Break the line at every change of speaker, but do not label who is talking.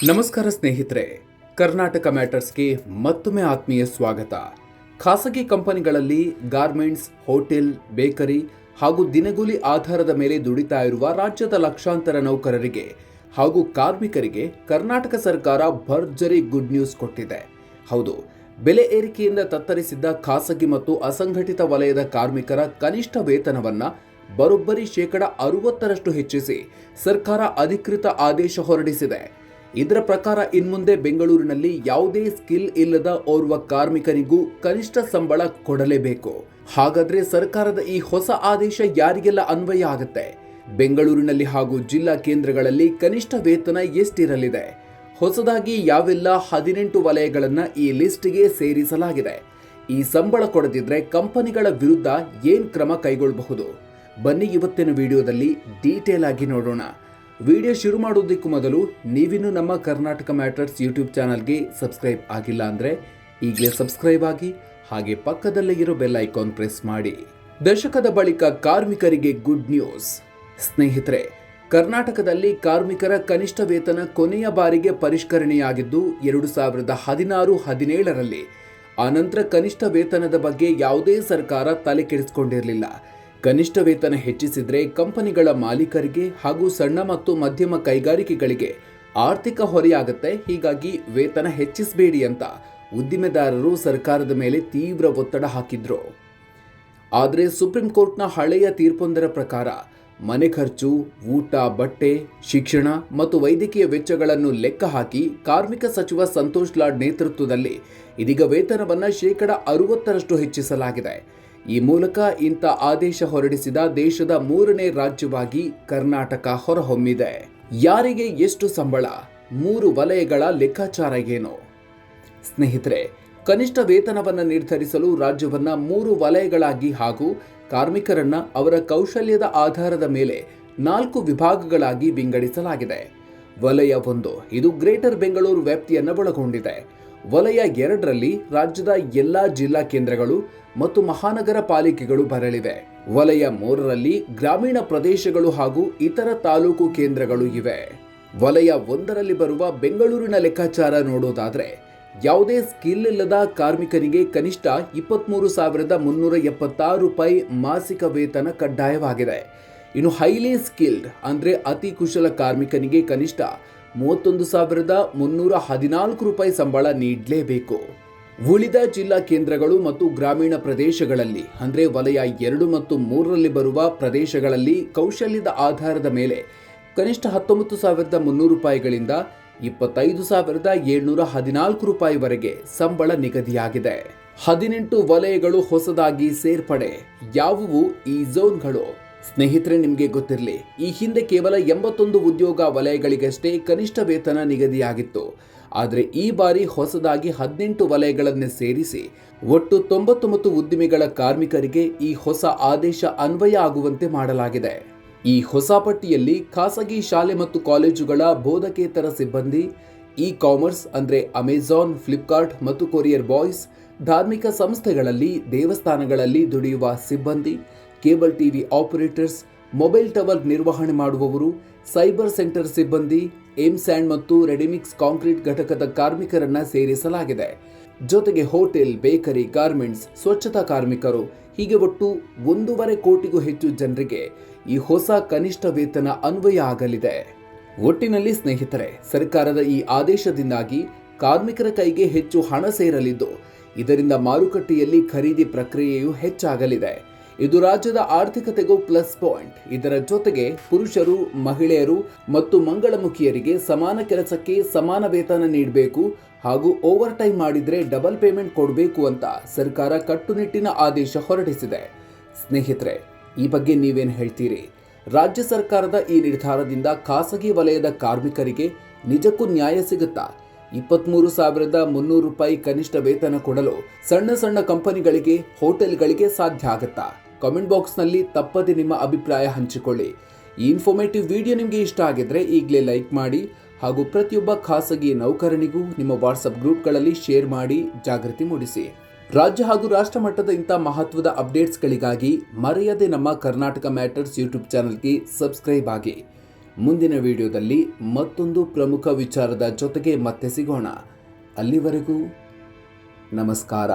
ನಮಸ್ಕಾರ ಸ್ನೇಹಿತರೆ, ಕರ್ನಾಟಕ ಮ್ಯಾಟರ್ಸ್ಗೆ ಮತ್ತೊಮ್ಮೆ ಆತ್ಮೀಯ ಸ್ವಾಗತ. ಖಾಸಗಿ ಕಂಪನಿಗಳಲ್ಲಿ ಗಾರ್ಮೆಂಟ್ಸ್, ಹೋಟೆಲ್, ಬೇಕರಿ ಹಾಗೂ ದಿನಗೂಲಿ ಆಧಾರದ ಮೇಲೆ ದುಡಿತಾ ಇರುವ ರಾಜ್ಯದ ಲಕ್ಷಾಂತರ ನೌಕರರಿಗೆ ಹಾಗೂ ಕಾರ್ಮಿಕರಿಗೆ ಕರ್ನಾಟಕ ಸರ್ಕಾರ ಭರ್ಜರಿ ಗುಡ್ ನ್ಯೂಸ್ ಕೊಟ್ಟಿದೆ. ಹೌದು, ಬೆಲೆ ಏರಿಕೆಯಿಂದ ತತ್ತರಿಸಿದ್ದ ಖಾಸಗಿ ಮತ್ತು ಅಸಂಘಟಿತ ವಲಯದ ಕಾರ್ಮಿಕರ ಕನಿಷ್ಠ ವೇತನವನ್ನು ಬರೋಬ್ಬರಿ 60% ಹೆಚ್ಚಿಸಿ ಸರ್ಕಾರ ಅಧಿಕೃತ ಆದೇಶ ಹೊರಡಿಸಿದೆ. ಇದರ ಪ್ರಕಾರ ಇನ್ಮುಂದೆ ಬೆಂಗಳೂರಿನಲ್ಲಿ ಯಾವುದೇ ಸ್ಕಿಲ್ ಇಲ್ಲದ ಓರ್ವ ಕಾರ್ಮಿಕನಿಗೂ ಕನಿಷ್ಠ ಸಂಬಳ ಕೊಡಲೇಬೇಕು. ಹಾಗಾದ್ರೆ ಸರ್ಕಾರದ ಈ ಹೊಸ ಆದೇಶ ಯಾರಿಗೆಲ್ಲ ಅನ್ವಯ ಆಗುತ್ತೆ? ಬೆಂಗಳೂರಿನಲ್ಲಿ ಹಾಗೂ ಜಿಲ್ಲಾ ಕೇಂದ್ರಗಳಲ್ಲಿ ಕನಿಷ್ಠ ವೇತನ ಎಷ್ಟಿರಲಿದೆ? ಹೊಸದಾಗಿ ಯಾವೆಲ್ಲ 18 ವಲಯಗಳನ್ನು ಈ ಲಿಸ್ಟ್ಗೆ ಸೇರಿಸಲಾಗಿದೆ? ಈ ಸಂಬಳ ಕೊಡದಿದ್ರೆ ಕಂಪನಿಗಳ ವಿರುದ್ಧ ಏನ್ ಕ್ರಮ ಕೈಗೊಳ್ಳಬಹುದು? ಬನ್ನಿ ಇವತ್ತಿನ ವಿಡಿಯೋದಲ್ಲಿ ಡೀಟೇಲ್ ಆಗಿ ನೋಡೋಣ. ವಿಡಿಯೋ ಶುರು ಮಾಡೋದಕ್ಕೂ ಮೊದಲು ನೀವಿನ್ನೂ ನಮ್ಮ ಕರ್ನಾಟಕ ಮ್ಯಾಟರ್ಸ್ ಯೂಟ್ಯೂಬ್ ಚಾನಲ್ಗೆ ಸಬ್ಸ್ಕ್ರೈಬ್ ಆಗಿಲ್ಲ ಅಂದರೆ ಈಗಲೇ ಸಬ್ಸ್ಕ್ರೈಬ್ ಆಗಿ, ಹಾಗೆ ಪಕ್ಕದಲ್ಲೇ ಇರೋ ಬೆಲ್ ಐಕಾನ್ ಪ್ರೆಸ್ ಮಾಡಿ. ದಶಕದ ಬಳಿಕ ಕಾರ್ಮಿಕರಿಗೆ ಗುಡ್ ನ್ಯೂಸ್. ಸ್ನೇಹಿತರೆ, ಕರ್ನಾಟಕದಲ್ಲಿ ಕಾರ್ಮಿಕರ ಕನಿಷ್ಠ ವೇತನ ಕೊನೆಯ ಬಾರಿಗೆ ಪರಿಷ್ಕರಣೆಯಾಗಿದ್ದು 2016-17ರಲ್ಲಿ. ಆನಂತರ ಕನಿಷ್ಠ ವೇತನದ ಬಗ್ಗೆ ಯಾವುದೇ ಸರ್ಕಾರ ತಲೆ ಕೆಡಿಸಿಕೊಂಡಿರಲಿಲ್ಲ. ಕನಿಷ್ಠ ವೇತನ ಹೆಚ್ಚಿಸಿದ್ರೆ ಕಂಪನಿಗಳ ಮಾಲೀಕರಿಗೆ ಹಾಗೂ ಸಣ್ಣ ಮತ್ತು ಮಧ್ಯಮ ಕೈಗಾರಿಕೆಗಳಿಗೆ ಆರ್ಥಿಕ ಹೊರೆಯಾಗುತ್ತೆ. ಹೀಗಾಗಿ ವೇತನ ಹೆಚ್ಚಿಸಬೇಡಿ ಅಂತ ಉದ್ದಿಮೆದಾರರು ಸರ್ಕಾರದ ಮೇಲೆ ತೀವ್ರ ಒತ್ತಡ ಹಾಕಿದ್ರು. ಆದರೆ ಸುಪ್ರೀಂ ಕೋರ್ಟ್ನ ಹಳೆಯ ತೀರ್ಪೊಂದರ ಪ್ರಕಾರ ಮನೆ ಖರ್ಚು, ಊಟ, ಬಟ್ಟೆ, ಶಿಕ್ಷಣ ಮತ್ತು ವೈದ್ಯಕೀಯ ವೆಚ್ಚಗಳನ್ನು ಲೆಕ್ಕ ಹಾಕಿ ಕಾರ್ಮಿಕ ಸಚಿವ ಸಂತೋಷ್ ಲಾಡ್ ನೇತೃತ್ವದಲ್ಲಿ ಇದೀಗ ವೇತನವನ್ನು 60% ಹೆಚ್ಚಿಸಲಾಗಿದೆ. ಈ ಮೂಲಕ ಇಂಥ ಆದೇಶ ಹೊರಡಿಸಿದ ದೇಶದ 3ನೇ ರಾಜ್ಯವಾಗಿ ಕರ್ನಾಟಕ ಹೊರಹೊಮ್ಮಿದೆ. ಯಾರಿಗೆ ಎಷ್ಟು ಸಂಬಳ? 3 ವಲಯಗಳ ಲೆಕ್ಕಾಚಾರ ಏನು? ಸ್ನೇಹಿತರೆ, ಕನಿಷ್ಠ ವೇತನವನ್ನು ನಿರ್ಧರಿಸಲು ರಾಜ್ಯವನ್ನ 3 ವಲಯಗಳಾಗಿ ಹಾಗೂ ಕಾರ್ಮಿಕರನ್ನ ಅವರ ಕೌಶಲ್ಯದ ಆಧಾರದ ಮೇಲೆ 4 ವಿಭಾಗಗಳಾಗಿ ವಿಂಗಡಿಸಲಾಗಿದೆ. ವಲಯ 1 ಇದು ಗ್ರೇಟರ್ ಬೆಂಗಳೂರು ವ್ಯಾಪ್ತಿಯನ್ನು ಒಳಗೊಂಡಿದೆ. ವಲಯ 2ರಲ್ಲಿ ರಾಜ್ಯದ ಎಲ್ಲಾ ಜಿಲ್ಲಾ ಕೇಂದ್ರಗಳು ಮತ್ತು ಮಹಾನಗರ ಪಾಲಿಕೆಗಳು ಬರಲಿವೆ. ವಲಯ 3ರಲ್ಲಿ ಗ್ರಾಮೀಣ ಪ್ರದೇಶಗಳು ಹಾಗೂ ಇತರ ತಾಲೂಕು ಕೇಂದ್ರಗಳು ಇವೆ. ವಲಯ 1ರಲ್ಲಿ ಬರುವ ಬೆಂಗಳೂರಿನ ಲೆಕ್ಕಾಚಾರ ನೋಡೋದಾದ್ರೆ, ಯಾವುದೇ ಸ್ಕಿಲ್ ಇಲ್ಲದ ಕಾರ್ಮಿಕನಿಗೆ ಕನಿಷ್ಠ 23,376 ರೂಪಾಯಿ ಮಾಸಿಕ ವೇತನ ಕಡ್ಡಾಯವಾಗಿದೆ. ಇನ್ನು ಹೈಲಿ ಸ್ಕಿಲ್ಡ್ ಅಂದ್ರೆ ಅತಿ ಕುಶಲ ಕಾರ್ಮಿಕನಿಗೆ ಕನಿಷ್ಠ 31,314 ರೂಪಾಯಿ ಸಂಬಳ ನೀಡಲೇಬೇಕು. ಉಳಿದ ಜಿಲ್ಲಾ ಕೇಂದ್ರಗಳು ಮತ್ತು ಗ್ರಾಮೀಣ ಪ್ರದೇಶಗಳಲ್ಲಿ ಅಂದ್ರೆ ವಲಯ 2 ಮತ್ತು 3ರಲ್ಲಿ ಬರುವ ಪ್ರದೇಶಗಳಲ್ಲಿ ಕೌಶಲ್ಯದ ಆಧಾರದ ಮೇಲೆ ಕನಿಷ್ಠ 19,300 ರೂಪಾಯಿಗಳಿಂದ 25,714 ರೂಪಾಯಿವರೆಗೆ ಸಂಬಳ ನಿಗದಿಯಾಗಿದೆ. 18 ವಲಯಗಳು ಹೊಸದಾಗಿ ಸೇರ್ಪಡೆ. ಯಾವುವು ಈ ಝೋನ್ಗಳು? ಸ್ನೇಹಿತರೆ, ನಿಮಗೆ ಗೊತ್ತಿರಲಿ, ಈ ಹಿಂದೆ ಕೇವಲ 81 ಉದ್ಯೋಗ ವಲಯಗಳಿಗಷ್ಟೇ ಕನಿಷ್ಠ ವೇತನ ನಿಗದಿಯಾಗಿತ್ತು. ಆದರೆ ಈ ಬಾರಿ ಹೊಸದಾಗಿ 18 ವಲಯಗಳನ್ನು ಸೇರಿಸಿ ಒಟ್ಟು 99 ಉದ್ದಿಮೆಗಳ ಕಾರ್ಮಿಕರಿಗೆ ಈ ಹೊಸ ಆದೇಶ ಅನ್ವಯ ಆಗುವಂತೆ ಮಾಡಲಾಗಿದೆ. ಈ ಹೊಸ ಪಟ್ಟಿಯಲ್ಲಿ ಖಾಸಗಿ ಶಾಲೆ ಮತ್ತು ಕಾಲೇಜುಗಳ ಬೋಧಕೇತರ ಸಿಬ್ಬಂದಿ, ಇ ಕಾಮರ್ಸ್ ಅಂದ್ರೆ ಅಮೆಜಾನ್, ಫ್ಲಿಪ್ಕಾರ್ಟ್ ಮತ್ತು ಕೊರಿಯರ್ ಬಾಯ್ಸ್, ಧಾರ್ಮಿಕ ಸಂಸ್ಥೆಗಳಲ್ಲಿ, ದೇವಸ್ಥಾನಗಳಲ್ಲಿ ದುಡಿಯುವ ಸಿಬ್ಬಂದಿ, cable TV operators, mobile tower ನಿರ್ವಹಣೆ ಮಾಡುವವರು, ಸೈಬರ್ ಸೆಂಟರ್ ಸಿಬ್ಬಂದಿ, ಏಮ್ಸ್ಯಾಂಡ್ ಮತ್ತು ರೆಡಿಮಿಕ್ಸ್ ಕಾಂಕ್ರೀಟ್ ಘಟಕದ ಕಾರ್ಮಿಕರನ್ನ ಸೇರಿಸಲಾಗಿದೆ. ಜೊತೆಗೆ ಹೋಟೆಲ್, ಬೇಕರಿ, ಗಾರ್ಮೆಂಟ್ಸ್, ಸ್ವಚ್ಛತಾ ಕಾರ್ಮಿಕರು, ಹೀಗೆ ಒಟ್ಟು 1.5 ಕೋಟಿಗೂ ಹೆಚ್ಚು ಜನರಿಗೆ ಈ ಹೊಸ ಕನಿಷ್ಠ ವೇತನ ಅನ್ವಯ ಆಗಲಿದೆ. ಒಟ್ಟಿನಲ್ಲಿ ಸ್ನೇಹಿತರೆ, ಸರ್ಕಾರದ ಈ ಆದೇಶದಿಂದಾಗಿ ಕಾರ್ಮಿಕರ ಕೈಗೆ ಹೆಚ್ಚು ಹಣ ಸೇರಲಿದ್ದು, ಇದರಿಂದ ಮಾರುಕಟ್ಟೆಯಲ್ಲಿ ಖರೀದಿ ಪ್ರಕ್ರಿಯೆಯು ಹೆಚ್ಚಾಗಲಿದೆ. ಇದು ರಾಜ್ಯದ ಆರ್ಥಿಕತೆಗೂ ಪ್ಲಸ್ ಪಾಯಿಂಟ್. ಇದರ ಜೊತೆಗೆ ಪುರುಷರು, ಮಹಿಳೆಯರು ಮತ್ತು ಮಂಗಳಮುಖಿಯರಿಗೆ ಸಮಾನ ಕೆಲಸಕ್ಕೆ ಸಮಾನ ವೇತನ ನೀಡಬೇಕು ಹಾಗೂ ಓವರ್ ಟೈಮ್ ಮಾಡಿದ್ರೆ ಡಬಲ್ ಪೇಮೆಂಟ್ ಕೊಡಬೇಕು ಅಂತ ಸರ್ಕಾರ ಕಟ್ಟುನಿಟ್ಟಿನ ಆದೇಶ ಹೊರಡಿಸಿದೆ. ಸ್ನೇಹಿತರೆ, ಈ ಬಗ್ಗೆ ನೀವೇನು ಹೇಳ್ತೀರಿ? ರಾಜ್ಯ ಸರ್ಕಾರದ ಈ ನಿರ್ಧಾರದಿಂದ ಖಾಸಗಿ ವಲಯದ ಕಾರ್ಮಿಕರಿಗೆ ನಿಜಕ್ಕೂ ನ್ಯಾಯ ಸಿಗುತ್ತಾ? 23,300 ರೂಪಾಯಿ ಕನಿಷ್ಠ ವೇತನ ಕೊಡಲು ಸಣ್ಣ ಸಣ್ಣ ಕಂಪನಿಗಳಿಗೆ, ಹೋಟೆಲ್ಗಳಿಗೆ ಸಾಧ್ಯ ಆಗುತ್ತಾ? ಕಾಮೆಂಟ್ ಬಾಕ್ಸ್ನಲ್ಲಿ ತಪ್ಪದೆ ನಿಮ್ಮ ಅಭಿಪ್ರಾಯ ಹಂಚಿಕೊಳ್ಳಿ. ಈ ಇನ್ಫಾರ್ಮೇಟಿವ್ ವಿಡಿಯೋ ನಿಮಗೆ ಇಷ್ಟ ಆಗಿದ್ರೆ ಈಗಲೇ ಲೈಕ್ ಮಾಡಿ ಹಾಗೂ ಪ್ರತಿಯೊಬ್ಬ ಖಾಸಗಿ ನೌಕರನಿಗೂ ನಿಮ್ಮ ವಾಟ್ಸಪ್ ಗ್ರೂಪ್ಗಳಲ್ಲಿ ಶೇರ್ ಮಾಡಿ ಜಾಗೃತಿ ಮೂಡಿಸಿ. ರಾಜ್ಯ ಹಾಗೂ ರಾಷ್ಟ್ರ ಮಟ್ಟದ ಇಂಥ ಮಹತ್ವದ ಅಪ್ಡೇಟ್ಸ್ಗಳಿಗಾಗಿ ಮರೆಯದೆ ನಮ್ಮ ಕರ್ನಾಟಕ ಮ್ಯಾಟರ್ಸ್ ಯೂಟ್ಯೂಬ್ ಚಾನಲ್ಗೆ ಸಬ್ಸ್ಕ್ರೈಬ್ ಆಗಿ. ಮುಂದಿನ ವಿಡಿಯೋದಲ್ಲಿ ಮತ್ತೊಂದು ಪ್ರಮುಖ ವಿಚಾರದ ಜೊತೆಗೆ ಮತ್ತೆ ಸಿಗೋಣ. ಅಲ್ಲಿವರೆಗೂ ನಮಸ್ಕಾರ.